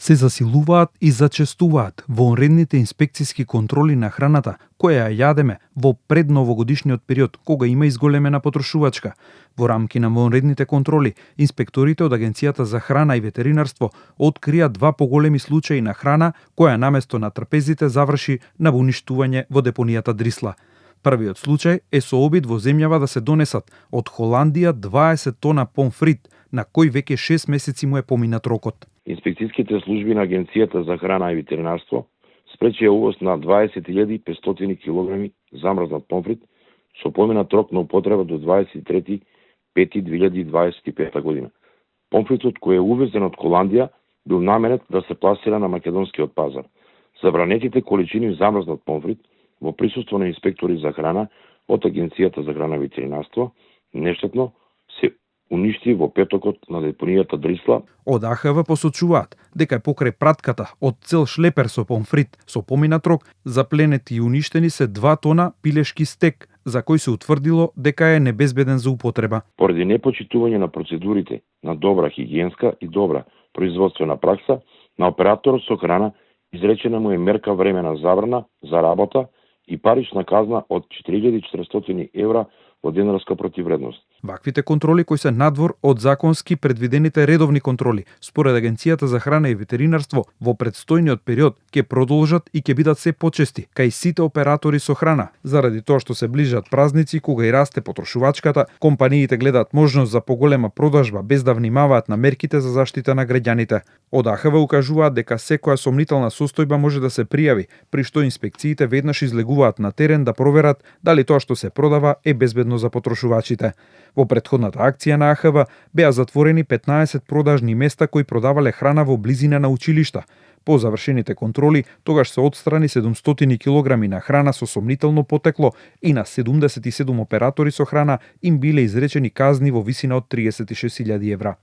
се засилуваат и зачестуваат вонредните инспекциски контроли на храната која ја јадеме во предновогодишниот период кога има изголемена потрошувачка. Во рамки на вонредните контроли, инспекторите од Агенцијата за храна и ветеринарство открија 2 поголеми случаи на храна која наместо на трпезите заврши на уништување во депонијата Дрисла. Првиот случај е со обид во земјава да се донесат од Холандија 20 тона помфрит, на кој веќе 6 месеци му е поминат рокот. Инспекцијските служби на Агенцијата за храна и ветеринарство спречија увоз на 20.500 кг замрзнат помфрит со поминат рок на употреба до 23.5.2025 година. Помфритот кој е увезен од Холандија бил наменет да се пласира на македонскиот пазар. Забранетите количини замрзнат помфрит во присуство на инспектори за храна од Агенцијата за храна и ветеринарство нештетно се уништи во петокот на депонијата Дрисла. Од АХВ посочуваат дека покрај пратката од цел шлепер со помфрит со поминат рок запленети и уништени се 2 тона пилешки стек, за кој се утврдило дека е небезбеден за употреба. Поради непочитување на процедурите на добра хигиенска и добра производствена пракса, на операторот со храна изречена му е мерка времена забрана за работа и парична казна од 4.400 евра во денарска противредност. Ваквите контроли кои се надвор од законски предвидените редовни контроли, според Агенцијата за храна и ветеринарство, во предстојниот период ќе продолжат и ќе бидат се почести кај сите оператори со храна. Заради тоа што се ближат празници кога и расте потрошувачката, компаниите гледаат можност за поголема продажба без да внимаваат на мерките за заштита на граѓаните. Од АХВ укажуваат дека секоја сомнителна состојба може да се пријави, при што инспекциите веднаш излегуваат на терен да проверат дали тоа што се продава е безбедно за потрошувачите. Во претходната акција на АХВ беа затворени 15 продажни места кои продавале храна во близина на училишта. По завршените контроли, тогаш се отстрани 700 килограми на храна со сомнително потекло и на 77 оператори со храна им биле изречени казни во висина од 36.000 евра.